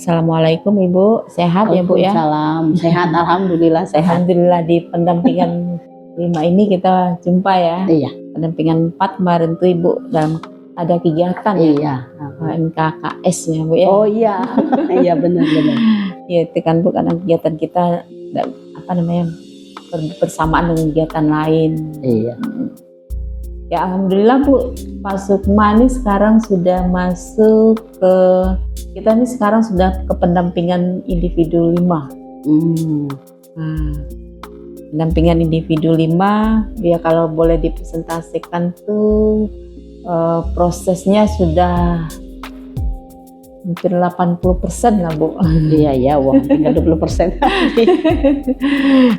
Assalamualaikum Ibu, sehat ya Bu ya? Waalaikumsalam. Sehat, alhamdulillah sehat. Alhamdulillah di pendampingan 5 ini kita jumpa ya. Iya. Pendampingan 4 kemarin tuh Ibu dalam ada kegiatan ya. Iya. NKKS ya Bu ya. Oh iya, iya benar-benar. Ya itu kan Bu, karena kegiatan kita bersamaan dengan kegiatan lain. Iya. Ya alhamdulillah Bu, Pak Sukma ini sekarang sudah masuk ke, kita ini sekarang sudah ke pendampingan individu 5. Nah, pendampingan individu 5, ya kalau boleh dipresentasikan tuh prosesnya sudah hampir 80% lah Bu. Iya, wah tinggal 20%.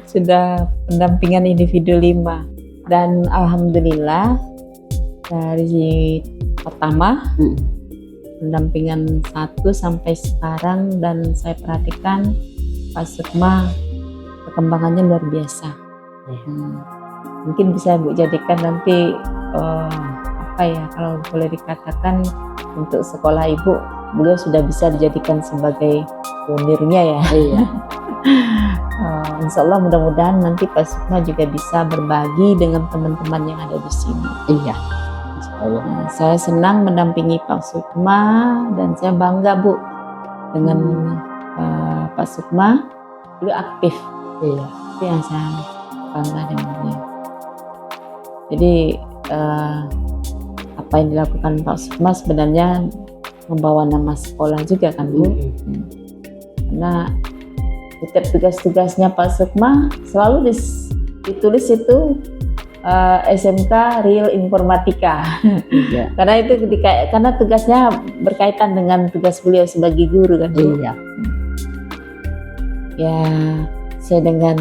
Sudah pendampingan individu 5. Dan alhamdulillah dari pertama pendampingan 1 sampai sekarang, dan saya perhatikan Pak Sukma perkembangannya luar biasa. Mungkin bisa Bu jadikan nanti kalau boleh dikatakan untuk sekolah Ibu, beliau sudah bisa dijadikan sebagai pionirnya ya. Iya. Insya Allah mudah-mudahan nanti Pak Sukma juga bisa berbagi dengan teman-teman yang ada di sini. Iya. Insya Allah. Saya senang mendampingi Pak Sukma dan saya bangga Bu dengan Pak Sukma. Beliau aktif. Iya. Itu yang saya bangga dengan beliau. Jadi apa yang dilakukan Pak Sukma sebenarnya membawa nama sekolah juga kan Bu. Karena setiap tugas-tugasnya Pak Sukma selalu ditulis itu SMK Real Informatika. Iya. Karena tugasnya berkaitan dengan tugas beliau sebagai guru kan. Iya. Ya, saya dengan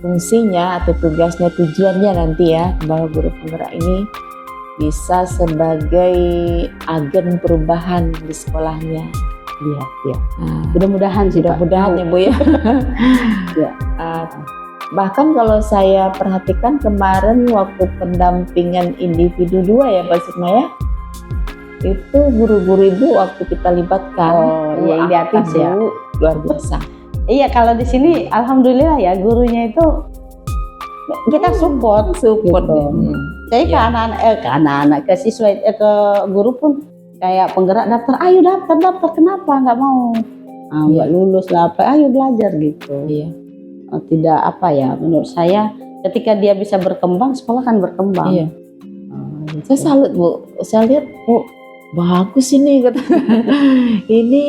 fungsinya atau tugasnya, tujuannya nanti ya bahwa guru penggerak ini bisa sebagai agen perubahan di sekolahnya. Iya. Mudah-mudahan sih, mudah-mudahan ya Bu ya. Ya. Bahkan kalau saya perhatikan kemarin waktu pendampingan individu 2 ya Pak Sukma ya, itu guru-guru Ibu waktu kita libatkan. Iya, di atas ya. Luar biasa. Iya, kalau di sini alhamdulillah ya gurunya itu kita support gitu. Jadi ke anak-anak, ke siswa, ke guru pun kayak penggerak daftar, ayo daftar, kenapa nggak mau? Nggak lulus lah, ayo belajar gitu. Iya. Tidak menurut saya ketika dia bisa berkembang, sekolah kan berkembang. Iya. Saya salut Bu, saya lihat bagus ini kata. Ini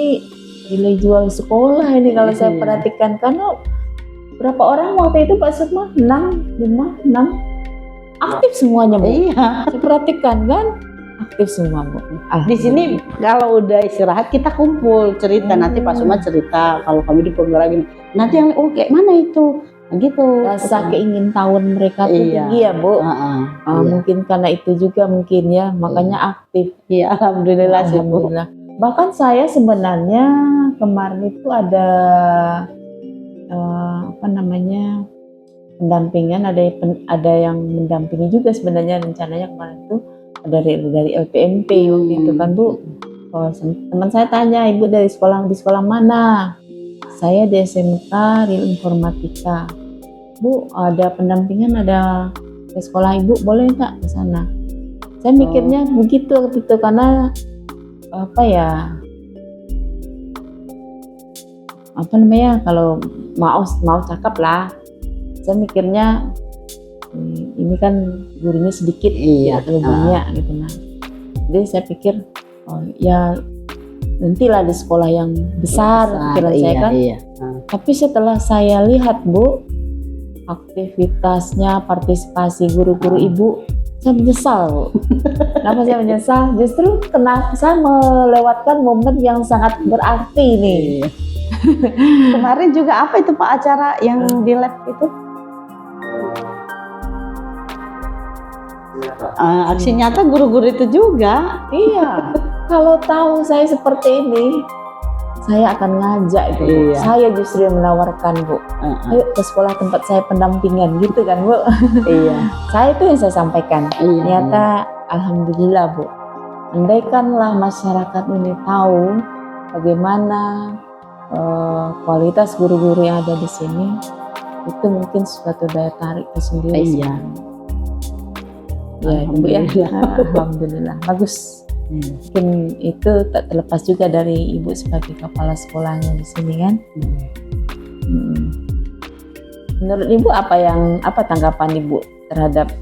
nilai jual sekolah ini kalau saya perhatikan, karena berapa orang waktu itu Pak Sukma? 6 aktif semuanya Bu. Iya. Saya perhatikan kan aktif semua Bu. Di sini kalau udah istirahat kita kumpul cerita, nanti Pak Sukma cerita kalau kami di penggerak gini. Nanti yang kayak mana itu? Nah, gitu. Rasa keingin-tahuan mereka tuh tinggi ya Bu. Mungkin karena itu juga mungkin ya, makanya aktif. Iya, alhamdulillah sih Bu. Bahkan saya sebenarnya kemarin itu ada pendampingan, ada yang mendampingi juga sebenarnya, rencananya kemarin itu dari LPMP waktu itu kan Bu. Teman saya tanya, Ibu di sekolah mana? Saya di SMK Real Informatika. Bu, ada pendampingan, ada ke sekolah Ibu, boleh nggak ke sana? Saya mikirnya begitu waktu itu, karena kalau mau cakap lah, saya mikirnya ini kan gurunya sedikit ya, banyak gitu. Nah, jadi saya pikir nantilah di sekolah yang besar pikiran saya kan. Tapi setelah saya lihat Bu aktivitasnya, partisipasi guru-guru Ibu, saya menyesal Bu. Kenapa saya menyesal? Justru kenapa saya melewatkan momen yang sangat berarti nih. Kemarin juga apa itu Pak acara yang di lab itu? Aksi nyata guru-guru itu juga. Iya. Kalau tahu saya seperti ini, saya akan ngajak itu. Iya. Saya justru yang menawarkan Bu. Ayo ke sekolah tempat saya pendampingan gitu kan Bu. Iya. Saya itu yang saya sampaikan. Ternyata alhamdulillah Bu. Andaikanlah masyarakat ini tahu bagaimana kualitas guru-guru yang ada di sini, itu mungkin suatu daya tarik tersendiri. Iya. Ya, Ibu ya. Alhamdulillah, bagus. Mungkin itu tak terlepas juga dari Ibu sebagai kepala sekolahnya di sini kan. Menurut Ibu apa tanggapan Ibu terhadap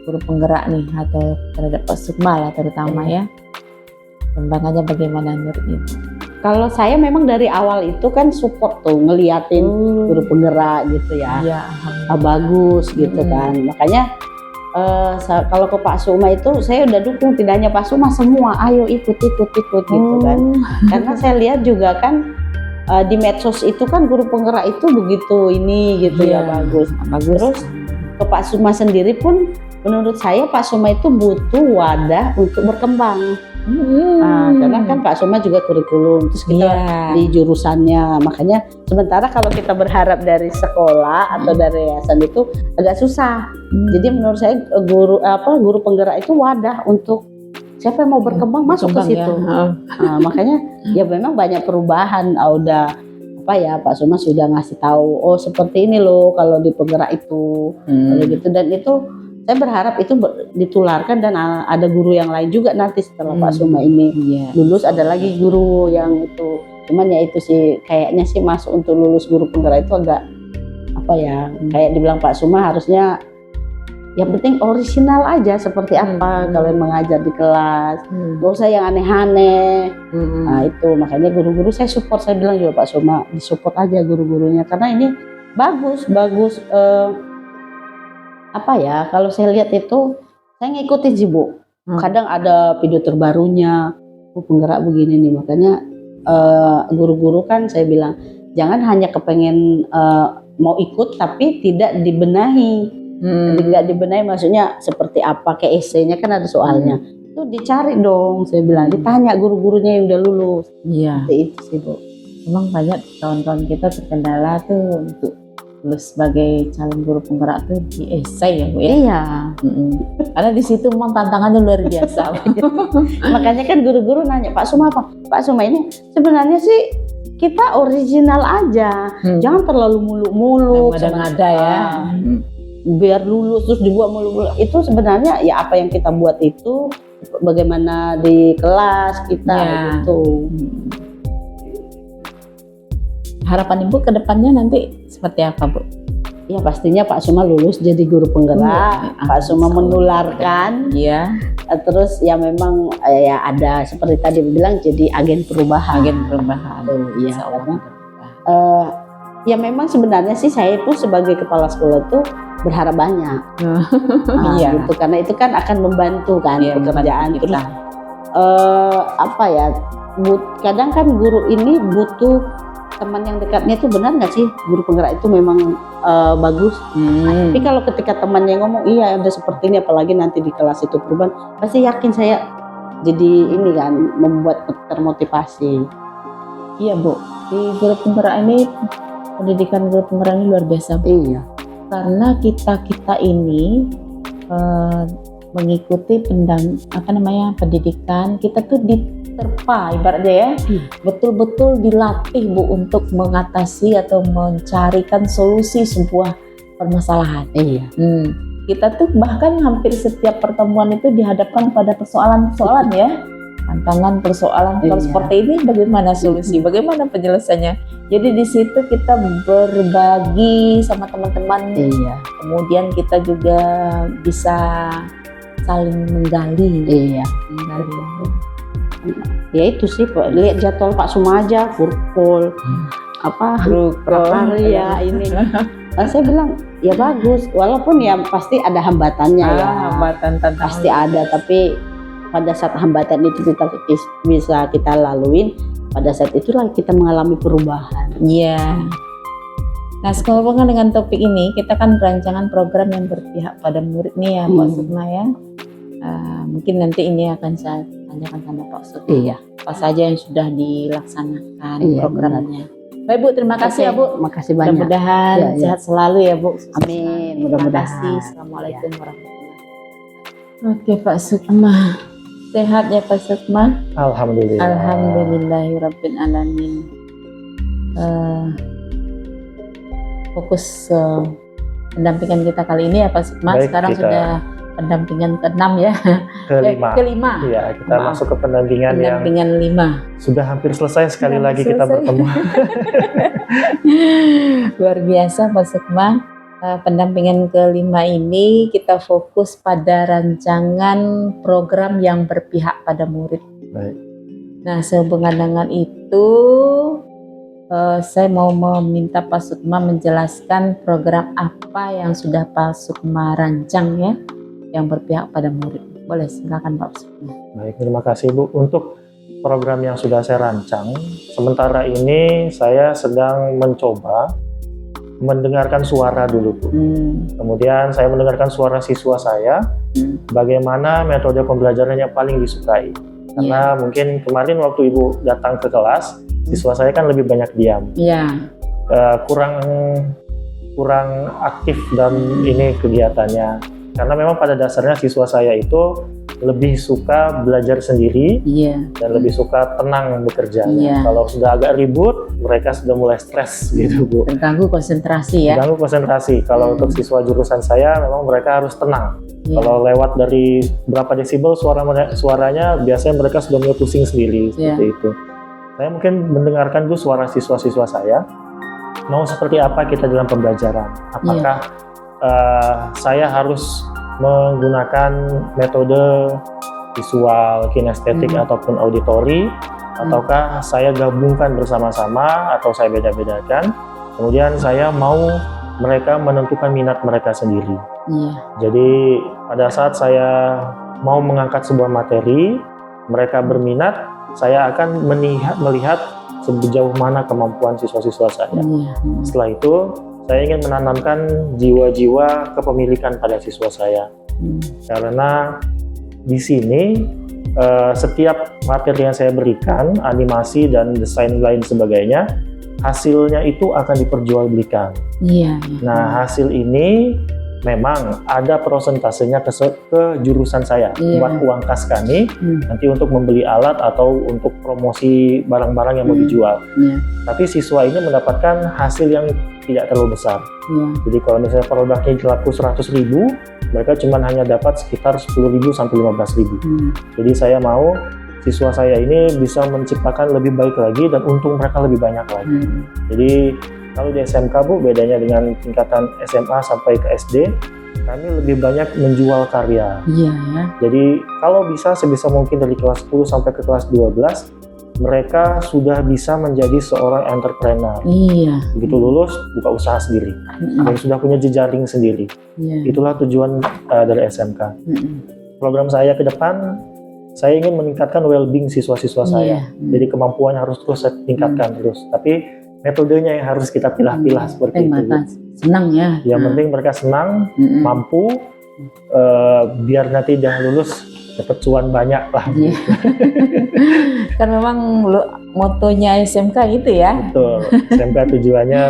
guru penggerak nih, atau terhadap Pak Sukma lah terutama ya? Perkembangannya bagaimana menurut Ibu? Kalau saya memang dari awal itu kan support tuh, ngeliatin guru penggerak gitu ya. Iya, Bagus gitu kan. Makanya kalau ke Pak Sukma itu saya udah dukung, tidak hanya Pak Sukma, semua ayo ikut gitu kan. Karena saya lihat juga kan di medsos itu kan guru penggerak itu begitu ini gitu ya, bagus. Terus ke Pak Sukma sendiri pun menurut saya Pak Sukma itu butuh wadah untuk berkembang. Karena kan Pak Sukma juga kurikulum, terus kita di jurusannya, makanya sementara kalau kita berharap dari sekolah atau dari yayasan itu agak susah. Jadi menurut saya guru penggerak itu wadah untuk siapa yang mau berkembang masuk ke situ. Makanya ya memang banyak perubahan. Udah Pak Sukma sudah ngasih tahu, oh seperti ini loh kalau di penggerak itu, gitu. Dan itu saya berharap itu ditularkan dan ada guru yang lain juga nanti setelah Pak Sukma ini lulus, ada lagi guru yang itu. Cuman ya itu sih kayaknya sih masuk untuk lulus guru penggerak itu agak kayak dibilang Pak Sukma harusnya yang penting orisinal aja seperti apa kalian mengajar di kelas, gak usah yang aneh-aneh. Nah itu makanya guru-guru saya support, saya bilang juga Pak Sukma disupport aja guru-gurunya karena ini bagus. Kalau saya lihat itu saya ngikutin sih Bu. Kadang ada video terbarunya, penggerak begini nih, makanya guru-guru kan saya bilang jangan hanya kepengen mau ikut tapi tidak dibenahi. Tidak dibenahi maksudnya seperti apa, kayak esainya kan ada soalnya. Itu dicari dong, saya bilang, ditanya guru-gurunya yang udah lulus. Seperti itu sih Bu. Memang banyak kawan-kawan kita terkendala tuh untuk lulus sebagai calon guru penggerak tuh di esai ya Bu ya. Iya. Karena di situ memang tantangannya luar biasa. Makanya kan guru-guru nanya, Pak Sukma apa? Pak Sukma ini sebenarnya sih kita original aja, jangan terlalu muluk-muluk. Ada ya. Biar lulus terus dibuat muluk-muluk. Itu sebenarnya ya apa yang kita buat itu bagaimana di kelas kita gitu. Harapan Ibu ke depannya nanti seperti apa Bu? Ya pastinya Pak Sukma lulus jadi guru penggerak, Pak Sukma menularkan. Terus ya memang ya ada seperti tadi bilang jadi agen perubahan. Ya memang sebenarnya sih saya pun sebagai kepala sekolah tuh berharap banyak. Gitu, karena itu kan akan membantu kan pekerjaan kita. Kadang kan guru ini butuh teman yang dekatnya itu, benar nggak sih guru penggerak itu memang bagus. Tapi kalau ketika temannya ngomong iya udah seperti ini, apalagi nanti di kelas itu perubahan, pasti yakin saya jadi ini kan membuat termotivasi. Iya Bu, di guru penggerak ini, pendidikan guru penggerak ini luar biasa Bu. Iya. Karena kita ini mengikuti pendidikan kita tuh diterpa ibaratnya ya, betul-betul dilatih Bu untuk mengatasi atau mencarikan solusi sebuah permasalahan. Kita tuh bahkan hampir setiap pertemuan itu dihadapkan pada persoalan-persoalan ya, tantangan persoalan. Kalau seperti ini bagaimana solusi, bagaimana penyelesaiannya. Jadi di situ kita berbagi sama teman-teman. Kemudian kita juga bisa saling menggali. Ya itu sih, lihat jadwal Pak Sukma aja, kurkul, prakarya ini. Saya bilang ya bagus, walaupun ya pasti ada hambatannya hambatan tantangan pasti ada, tapi pada saat hambatan itu bisa kita laluin, pada saat itulah kita mengalami perubahan. Nah, sehubungan dengan topik ini, kita kan berancangan program yang berpihak pada murid nih ya Pak Sukma ya. Mungkin nanti ini akan saya tanyakan sama Pak Sukma. Apa saja yang sudah dilaksanakan programnya. Baik Bu, terima kasih ya Bu. Makasih banyak. Mudah-mudahan sehat selalu ya Bu. Amin. Mudah-mudahan. Terima kasih. Assalamualaikum warahmatullahi wabarakatuh. Oke Pak Sukma. Sehat ya Pak Sukma? Alhamdulillah. Alhamdulillahirabbil alamin. Fokus pendampingan kita kali ini ya Pak Sukma. Baik, Sekarang kita sudah pendampingan ke-6 ya. Kelima. Ke-5. Iya, kita Maaf. masuk ke pendampingan yang Pendampingan 5. sudah hampir selesai. Sekali Hampir lagi kita selesai. bertemu. Luar biasa Pak Sukma. Pendampingan ke-5 ini kita fokus pada rancangan program yang berpihak pada murid. Baik. Nah, sehubungan dengan itu, saya mau meminta Pak Sukma menjelaskan program apa yang sudah Pak Sukma rancang ya, yang berpihak pada murid. Boleh, silakan Pak Sukma. Baik, terima kasih Bu. Untuk program yang sudah saya rancang, sementara ini saya sedang mencoba mendengarkan suara dulu Bu. Kemudian saya mendengarkan suara siswa saya, bagaimana metode pembelajaran yang paling disukai. Karena mungkin kemarin waktu Ibu datang ke kelas, siswa saya kan lebih banyak diam, Iya. kurang aktif dan ini kegiatannya. Karena memang pada dasarnya siswa saya itu lebih suka belajar sendiri Iya. dan lebih suka tenang bekerja. Iya. Kalau sudah agak ribut, mereka sudah mulai stres gitu Bu. Terganggu konsentrasi ya. Ganggu konsentrasi. Kalau untuk siswa jurusan saya, memang mereka harus tenang. Iya. Kalau lewat dari berapa desibel suaranya, biasanya mereka sudah mulai pusing sendiri seperti itu. Saya mungkin mendengarkan dulu suara siswa-siswa saya. Mau seperti apa kita dalam pembelajaran? Apakah saya harus menggunakan metode visual, kinestetik ataupun auditori, ataukah saya gabungkan bersama-sama atau saya beda-bedakan? Kemudian saya mau mereka menentukan minat mereka sendiri. Iya. Jadi pada saat saya mau mengangkat sebuah materi, mereka berminat, saya akan melihat sejauh mana kemampuan siswa-siswa saya. Iya. Setelah itu, saya ingin menanamkan jiwa-jiwa kepemilikan pada siswa saya. Karena di sini setiap materi yang saya berikan, animasi dan desain lain sebagainya, hasilnya itu akan diperjualbelikan. Iya. Nah, hasil ini memang ada prosentasenya ke jurusan saya, buat uang kas kami nanti untuk membeli alat atau untuk promosi barang-barang yang mau dijual. Tapi siswa ini mendapatkan hasil yang tidak terlalu besar. Jadi kalau misalnya produknya laku 100.000, mereka cuma hanya dapat sekitar 10.000 sampai 15.000. Jadi saya mau siswa saya ini bisa menciptakan lebih baik lagi dan untung mereka lebih banyak lagi. Jadi kalau di SMK Bu, bedanya dengan tingkatan SMA sampai ke SD, kami lebih banyak menjual karya. Iya ya. Jadi kalau bisa sebisa mungkin dari kelas 10 sampai ke kelas 12, mereka sudah bisa menjadi seorang entrepreneur. Iya. Begitu lulus, buka usaha sendiri. Dan sudah punya jejaring sendiri. Iya. Itulah tujuan dari SMK. Program saya ke depan, saya ingin meningkatkan well-being siswa-siswa saya. Jadi kemampuannya harus terus saya tingkatkan terus. Tapi metodenya yang harus kita pilah-pilah seperti itu. Senang ya. Yang penting mereka senang, mampu, biar nanti dah lulus dapat cuan banyak lah. Iya. Kan memang motonya SMK gitu ya. Betul. SMK tujuannya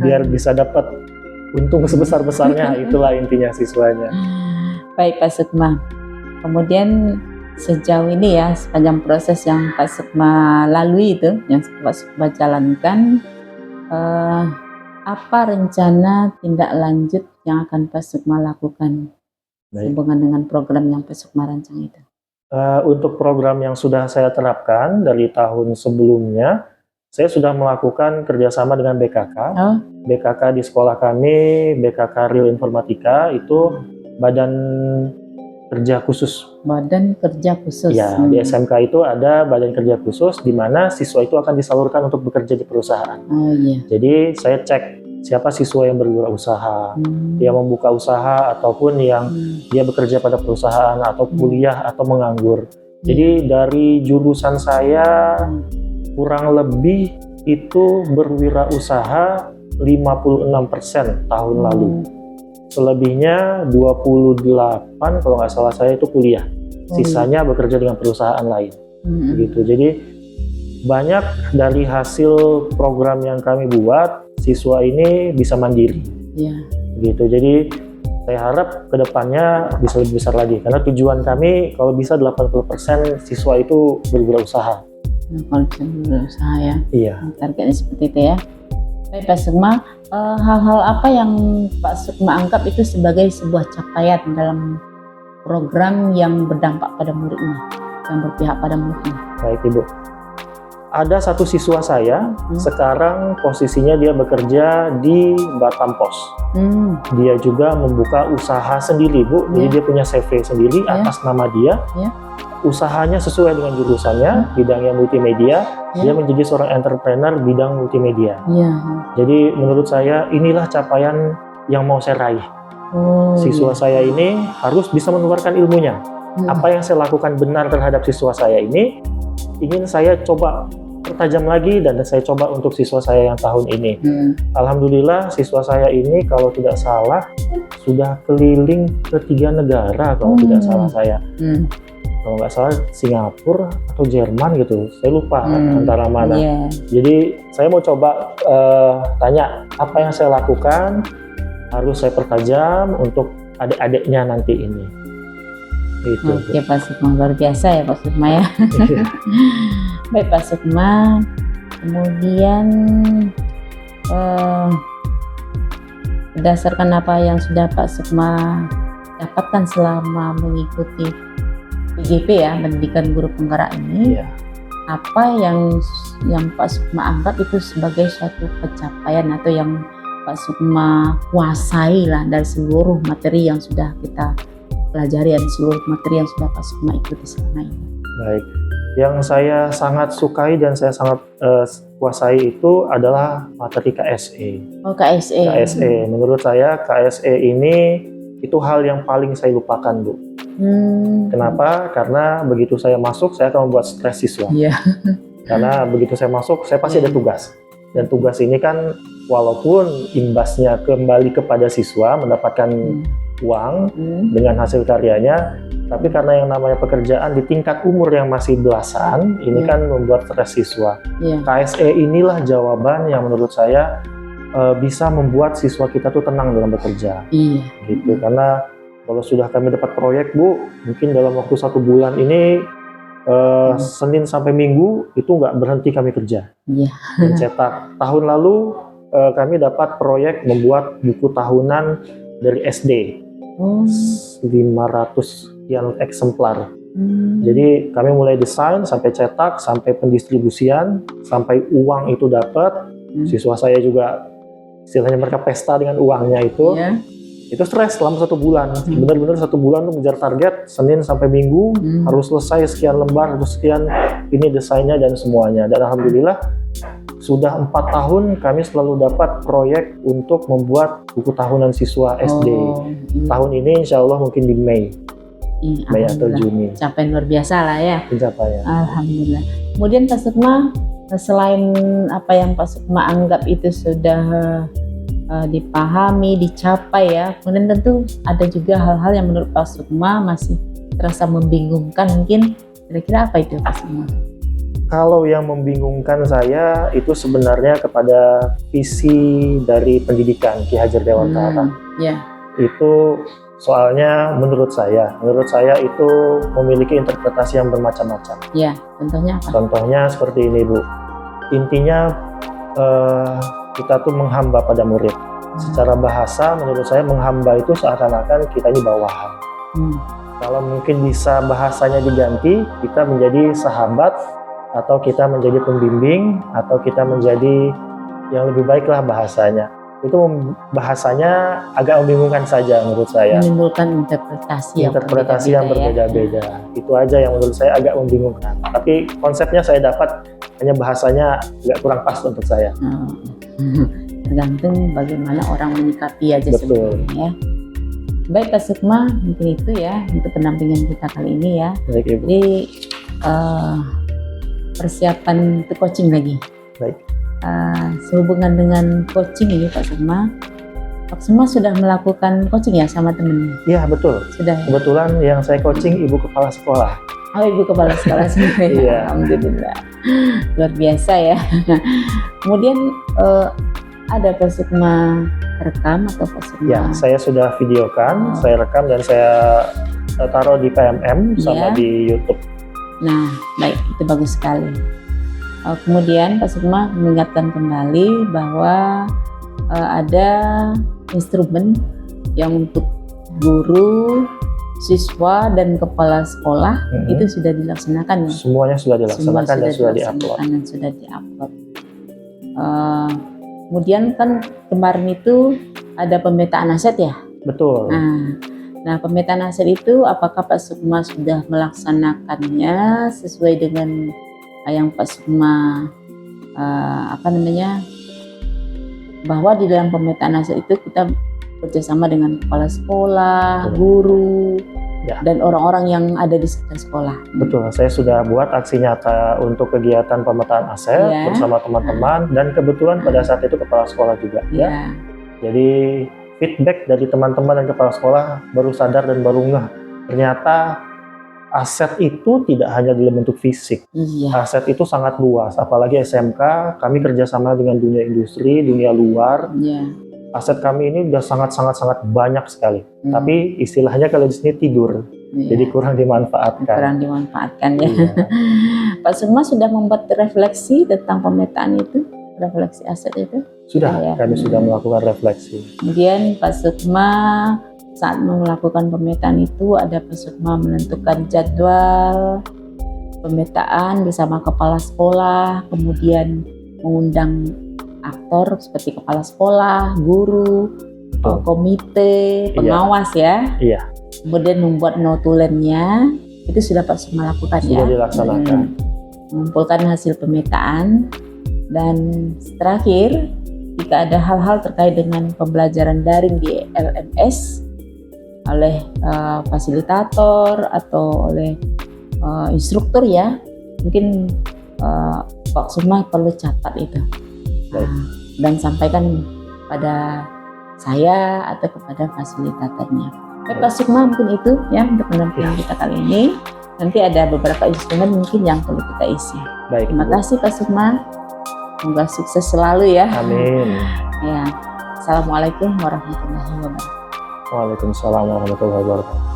biar bisa dapat untung sebesar-besarnya, itulah intinya siswanya. Baik Pak Sukma. Kemudian sejauh ini ya, sepanjang proses yang Pak Sukma lalui itu, yang Pak Sukma jalankan, apa rencana tindak lanjut yang akan Pak Sukma lakukan hubungan dengan program yang Pak Sukma rancang itu? Untuk program yang sudah saya terapkan dari tahun sebelumnya, saya sudah melakukan kerjasama dengan BKK. BKK di sekolah kami, BKK Real Informatika, itu badan kerja khusus. Badan kerja khusus. Ya, di SMK itu ada badan kerja khusus di mana siswa itu akan disalurkan untuk bekerja di perusahaan. Oh iya. Jadi saya cek siapa siswa yang berwirausaha, yang membuka usaha ataupun yang dia bekerja pada perusahaan atau kuliah atau menganggur. Jadi dari jurusan saya kurang lebih itu berwirausaha 56% tahun lalu. Selebihnya 28 kalau nggak salah saya itu kuliah. Sisanya bekerja dengan perusahaan lain. Gitu. Jadi banyak dari hasil program yang kami buat, siswa ini bisa mandiri. Gitu. Jadi Saya harap kedepannya bisa lebih besar lagi, karena tujuan kami kalau bisa 80% siswa itu berwirausaha. Kalau bisa berusaha ya, Iya. targetnya seperti itu ya. Baik Pak Sukma, hal-hal apa yang Pak Sukma anggap itu sebagai sebuah capaian dalam program yang berdampak pada muridnya, yang berpihak pada muridnya? Baik Ibu. Ada satu siswa saya, sekarang posisinya dia bekerja di Batam Pos. Dia juga membuka usaha sendiri Bu, jadi dia punya CV sendiri atas nama dia. Usahanya sesuai dengan jurusannya, bidangnya multimedia. Dia menjadi seorang entrepreneur bidang multimedia. Jadi menurut saya inilah capaian yang mau saya raih. Siswa saya ini harus bisa menularkan ilmunya. Apa yang saya lakukan benar terhadap siswa saya ini, ingin saya coba pertajam lagi dan saya coba untuk siswa saya yang tahun ini. Alhamdulillah siswa saya ini kalau tidak salah sudah keliling ke 3 negara kalau tidak salah saya. Kalau nggak salah Singapura atau Jerman gitu, saya lupa antara mana. Jadi saya mau coba tanya apa yang saya lakukan harus saya pertajam untuk adik-adiknya nanti ini. Itu. Oke Pak Sukma, luar biasa ya Pak Sukma ya. Baik Pak Sukma, kemudian berdasarkan apa yang sudah Pak Sukma dapatkan selama mengikuti PGP ya, pendidikan guru penggerak ini, apa yang Pak Sukma anggap itu sebagai suatu pencapaian atau yang Pak Sukma kuasai lah dari seluruh materi yang sudah kita pelajari dan seluruh materi yang sudah Pak Sukma ikuti selama ini? Baik, yang saya sangat sukai dan saya sangat kuasai itu adalah materi KSE. Oh, KSE. KSE, menurut saya KSE ini itu hal yang paling saya lupakan Bu. Kenapa? Karena begitu saya masuk, saya akan membuat stres siswa. Karena begitu saya masuk, saya pasti ada tugas. Dan tugas ini kan walaupun imbasnya kembali kepada siswa mendapatkan uang dengan hasil karyanya, tapi karena yang namanya pekerjaan di tingkat umur yang masih belasan, ini kan membuat stres siswa. KSE inilah jawaban yang menurut saya bisa membuat siswa kita tuh tenang dalam bekerja. Gitu, karena kalau sudah kami dapat proyek Bu, mungkin dalam waktu 1 bulan ini Senin sampai Minggu itu nggak berhenti kami kerja. Mencetak. Tahun lalu kami dapat proyek membuat buku tahunan dari SD. 500 sekian eksemplar. Jadi kami mulai desain sampai cetak, sampai pendistribusian, sampai uang itu dapat. Siswa saya juga istilahnya mereka pesta dengan uangnya itu. Itu stres selama 1 bulan. Benar-benar 1 bulan untuk mengejar target Senin sampai Minggu harus selesai sekian lembar, harus sekian ini desainnya dan semuanya. Dan alhamdulillah sudah 4 tahun kami selalu dapat proyek untuk membuat buku tahunan siswa SD. Tahun ini insya Allah mungkin di Mei atau Juni. Capaian luar biasa lah ya. Pencapaian. Alhamdulillah. Kemudian Pak Sukma, selain apa yang Pak Sukma anggap itu sudah dipahami, dicapai ya, kemudian tentu ada juga hal-hal yang menurut Pak Sukma masih terasa membingungkan. Mungkin kira-kira apa itu Pak Sukma? Kalau yang membingungkan saya itu sebenarnya kepada visi dari pendidikan Ki Hajar Dewantara. Itu soalnya menurut saya itu memiliki interpretasi yang bermacam-macam. Contohnya apa? Contohnya seperti ini Bu. Intinya kita tuh menghamba pada murid. Secara bahasa menurut saya menghamba itu seakan-akan kita ini bawahan. Kalau mungkin bisa bahasanya diganti, kita menjadi sahabat, atau kita menjadi pembimbing, atau kita menjadi yang lebih baik lah bahasanya. Itu bahasanya agak membingungkan saja menurut saya. Menimbulkan interpretasi yang berbeda-beda. Itu aja yang menurut saya agak membingungkan. Tapi konsepnya saya dapat, hanya bahasanya agak kurang pas untuk saya. Tergantung bagaimana orang menyikapi aja sebenarnya ya. Baik Pak Sukma, mungkin itu ya untuk pendampingan kita kali ini ya. Baik, Ibu. Jadi persiapan untuk coaching lagi. Baik. Sehubungan dengan coaching ini Pak Sukma sudah melakukan coaching ya sama temennya? Iya betul. Sudah. Ya? Kebetulan yang saya coaching ibu kepala sekolah. Oh, ibu kepala sekolah sendiri. Iya. Alhamdulillah. Luar biasa ya. Kemudian ada Pak Sukma rekam atau Pak Sukma? Ya, saya sudah videokan, saya rekam dan saya taruh di PMM sama Ya. di YouTube. Nah, baik, itu bagus sekali. Kemudian Pak Sukma mengingatkan kembali bahwa ada instrumen yang untuk guru, siswa, dan kepala sekolah itu sudah dilaksanakan ya? Semuanya sudah dilaksanakan dan sudah dilaksanakan diupload. dan sudah diupload. Kemudian kan kemarin itu ada pemetaan aset ya? Betul. Nah, pemetaan aset itu apakah Pak Sukma sudah melaksanakannya sesuai dengan yang Pak Sukma bahwa di dalam pemetaan aset itu kita bekerjasama dengan kepala sekolah, guru, dan orang-orang yang ada di sekitar sekolah. Betul, saya sudah buat aksi nyata untuk kegiatan pemetaan aset bersama teman-teman dan kebetulan pada saat itu kepala sekolah juga. Ya. Jadi feedback dari teman-teman dan kepala sekolah baru sadar dan baru ngeh ternyata aset itu tidak hanya dalam bentuk fisik. Aset itu sangat luas, apalagi SMK kami kerjasama dengan dunia industri, dunia luar. Aset kami ini udah sangat banyak sekali. Tapi istilahnya kalau di sini tidur, jadi kurang dimanfaatkan. Kurang dimanfaatkan ya. Pak Sukma sudah membuat refleksi tentang pemetaan itu, refleksi aset itu? Sudah, kami sudah melakukan refleksi. Kemudian Pak Sukma saat melakukan pemetaan itu ada Pak Sukma menentukan jadwal pemetaan bersama kepala sekolah, kemudian mengundang aktor seperti kepala sekolah, guru, komite, pengawas ya. Iya. Kemudian membuat notulennya, itu sudah Pak Sukma lakukan ya. Sudah dilaksanakan. Mengumpulkan hasil pemetaan dan terakhir jika ada hal-hal terkait dengan pembelajaran daring di LMS oleh fasilitator atau oleh instruktur ya, mungkin Pak Sukma perlu catat itu dan sampaikan pada saya atau kepada fasilitatornya. Pak Sukma mungkin itu ya untuk pendampingan kita kali ini. Nanti ada beberapa instrumen mungkin yang perlu kita isi. Baik. Terima kasih Pak Sukma. Semoga sukses selalu ya. Amin. Ya. Assalamualaikum warahmatullahi wabarakatuh. Waalaikumsalam warahmatullahi wabarakatuh.